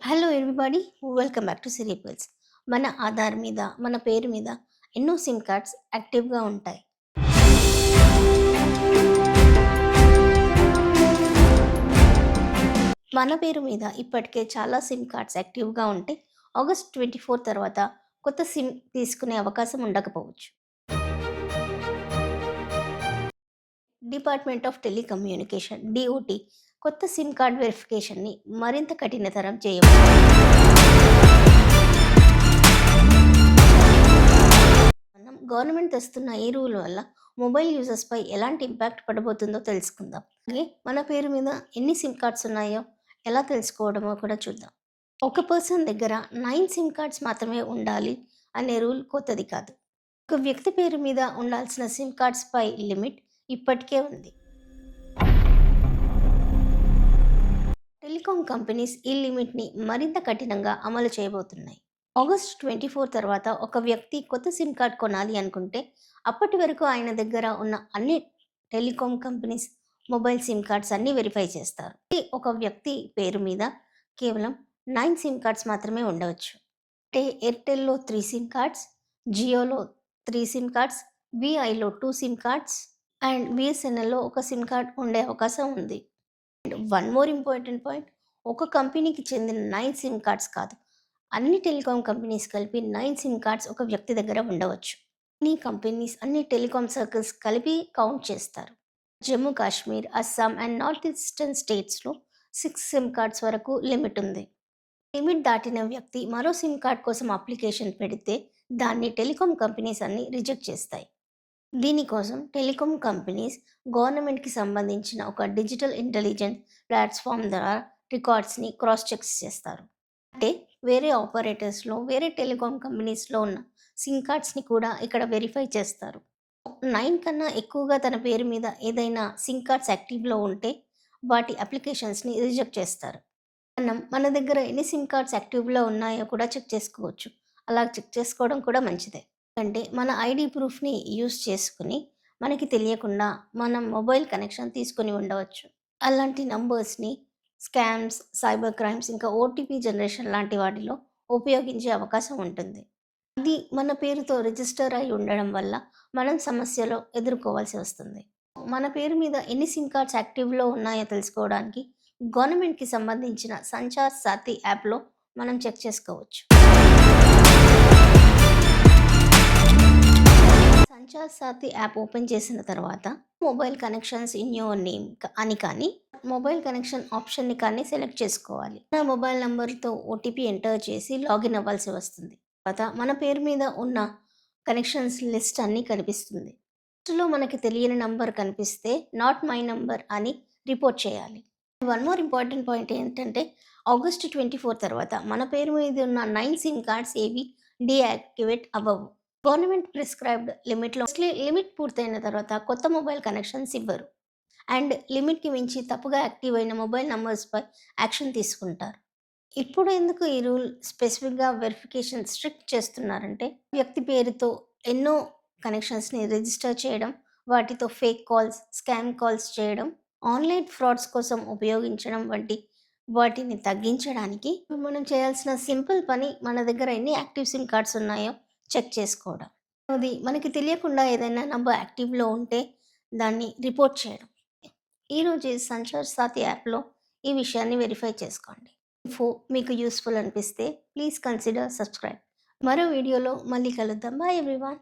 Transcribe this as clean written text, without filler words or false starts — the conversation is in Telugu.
Hello everybody, welcome back to సిరీపల్స్. మన ఆధార్ మీద, మన పేరు మీద ఎన్నో సిమ్ కార్డ్స్ యాక్టివ్గా ఉంటాయి. మన పేరు మీద ఇప్పటికే చాలా సిమ్ కార్డ్స్ యాక్టివ్గా ఉంటే ఆగస్ట్ 24 తర్వాత కొత్త సిమ్ తీసుకునే అవకాశం ఉండకపోవచ్చు. డిపార్ట్మెంట్ ఆఫ్ టెలికమ్యూనికేషన్ డిఓటి కొత్త సిమ్ కార్డ్ వెరిఫికేషన్ని మరింత కఠినతరం చేయవచ్చు. మనం గవర్నమెంట్ తెస్తున్న ఈ రూల్ వల్ల మొబైల్ యూజర్స్పై ఎలాంటి ఇంపాక్ట్ పడబోతుందో తెలుసుకుందాం. అలాగే మన పేరు మీద ఎన్ని సిమ్ కార్డ్స్ ఉన్నాయో ఎలా తెలుసుకోవడమో కూడా చూద్దాం. ఒక పర్సన్ దగ్గర 9 సిమ్ కార్డ్స్ మాత్రమే ఉండాలి అనే రూల్ కొత్తది కాదు. ఒక వ్యక్తి పేరు మీద ఉండాల్సిన సిమ్ కార్డ్స్ పై లిమిట్ ఇప్పటికే ఉంది. టెలికాం కంపెనీస్ ఈ లిమిట్ని మరింత కఠినంగా అమలు చేయబోతున్నాయి. ఆగస్ట్ 24 తర్వాత ఒక వ్యక్తి కొత్త సిమ్ కార్డ్ కొనాలి అనుకుంటే అప్పటి వరకు ఆయన దగ్గర ఉన్న అన్ని telecom companies mobile SIM cards అన్నీ వెరిఫై చేస్తారు. ఒక వ్యక్తి పేరు మీద కేవలం 9 సిమ్ కార్డ్స్ మాత్రమే ఉండవచ్చు. అంటే ఎయిర్టెల్లో 3 సిమ్ కార్డ్స్, జియోలో 3 సిమ్ కార్డ్స్, విఐలో 2 సిమ్ కార్డ్స్ అండ్ బిఎస్ఎన్ఎల్లో ఒక సిమ్ కార్డ్ ఉండే అవకాశం ఉంది. And one more important point, ఒక కంపెనీకి చెందిన 9 సిమ్ కార్డ్స్ కాదు, అన్ని టెలికాం కంపెనీస్ కలిపి 9 సిమ్ కార్డ్స్ ఒక వ్యక్తి దగ్గర ఉండవచ్చు. అన్ని కంపెనీస్ అన్ని టెలికాం సర్కిల్స్ కలిపి కౌంట్ చేస్తారు. Jammu Kashmir, Assam and north eastern స్టేట్స్లో 6 సిమ్ కార్డ్స్ వరకు లిమిట్ ఉంది. లిమిట్ దాటిన వ్యక్తి మరో సిమ్ కార్డ్ కోసం అప్లికేషన్ పెడితే దాన్ని టెలికాం కంపెనీస్ అన్ని రిజెక్ట్ చేస్తాయి. దీనికోసం టెలికాం కంపెనీస్ గవర్నమెంట్కి సంబంధించిన ఒక డిజిటల్ ఇంటెలిజెన్స్ ప్లాట్ఫామ్ ద్వారా రికార్డ్స్ని క్రాస్ చెక్స్ చేస్తారు. అంటే వేరే ఆపరేటర్స్లో, వేరే టెలికాం కంపెనీస్లో ఉన్న సిమ్ కార్డ్స్ని కూడా ఇక్కడ వెరిఫై చేస్తారు. 9 కన్నా ఎక్కువగా తన పేరు మీద ఏదైనా సిమ్ కార్డ్స్ యాక్టివ్లో ఉంటే వాటి అప్లికేషన్స్ని రిజెక్ట్ చేస్తారు. మన దగ్గర ఎన్ని సిమ్ కార్డ్స్ యాక్టివ్లో ఉన్నాయో కూడా చెక్ చేసుకోవచ్చు. అలా చెక్ చేసుకోవడం కూడా మంచిదే. అంటే మన ఐడి ప్రూఫ్ని యూస్ చేసుకుని మనకి తెలియకుండా మనం మొబైల్ కనెక్షన్ తీసుకొని ఉండవచ్చు. అలాంటి నంబర్స్ని స్కామ్స్, సైబర్ క్రైమ్స్, ఇంకా ఓటీపీ జనరేషన్ లాంటి వాటిలో ఉపయోగించే అవకాశం ఉంటుంది. అది మన పేరుతో రిజిస్టర్ అయి ఉండడం వల్ల మనం సమస్యలో ఎదుర్కోవాల్సి వస్తుంది. మన పేరు మీద ఎన్ని సిమ్ కార్డ్స్ యాక్టివ్లో ఉన్నాయో తెలుసుకోవడానికి గవర్నమెంట్కి సంబంధించిన సంచార్ సాథీ యాప్లో మనం చెక్ చేసుకోవచ్చు. సంచార్ సాథీ యాప్ ఓపెన్ చేసిన తర్వాత mobile connections in your name అని కానీ మొబైల్ కనెక్షన్ ఆప్షన్ని కానీ సెలెక్ట్ చేసుకోవాలి. మన మొబైల్ నెంబర్తో ఓటీపీ ఎంటర్ చేసి లాగిన్ అవ్వాల్సి వస్తుంది. తర్వాత మన పేరు మీద ఉన్న కనెక్షన్స్ లిస్ట్ అన్నీ కనిపిస్తుంది. లిస్టులో మనకి తెలియని నంబర్ కనిపిస్తే నాట్ మై నంబర్ అని రిపోర్ట్ చేయాలి. వన్ మోర్ ఇంపార్టెంట్ పాయింట్ ఏంటంటే ఆగస్ట్ 24 తర్వాత మన పేరు మీద ఉన్న 9 సిమ్ కార్డ్స్ ఏవి డీయాక్టివేట్ అవ్వవు. గవర్నమెంట్ ప్రిస్క్రైబ్డ్ లిమిట్లో లిమిట్ పూర్తయిన తర్వాత కొత్త మొబైల్ కనెక్షన్స్ ఇవ్వరు. అండ్ లిమిట్కి మించి తప్పుగా యాక్టివ్ అయిన మొబైల్ నంబర్స్పై యాక్షన్ తీసుకుంటారు. ఇప్పుడు ఎందుకు ఈ రూల్ స్పెసిఫిక్గా వెరిఫికేషన్ స్ట్రిక్ట్ చేస్తున్నారంటే వ్యక్తి పేరుతో ఎన్నో కనెక్షన్స్ని రిజిస్టర్ చేయడం, వాటితో ఫేక్ కాల్స్, స్కామ్ కాల్స్ చేయడం, ఆన్లైన్ ఫ్రాడ్స్ కోసం ఉపయోగించడం వంటి వాటిని తగ్గించడానికి మనం చేయాల్సిన సింపుల్ పని మన దగ్గర ఎన్ని యాక్టివ్ సిమ్ కార్డ్స్ ఉన్నాయో చెక్ చేసుకోవడం. అది మనకి తెలియకుండా ఏదైనా నంబర్ యాక్టివ్లో ఉంటే దాన్ని రిపోర్ట్ చేయడం. ఈరోజు సంచార్ సాథీ యాప్లో ఈ విషయాన్ని వెరిఫై చేసుకోండి. ఇన్ఫో మీకు యూస్ఫుల్ అనిపిస్తే ప్లీజ్ కన్సిడర్ సబ్స్క్రైబ్. మరో వీడియోలో మళ్ళీ కలుద్దాం. Bye everyone.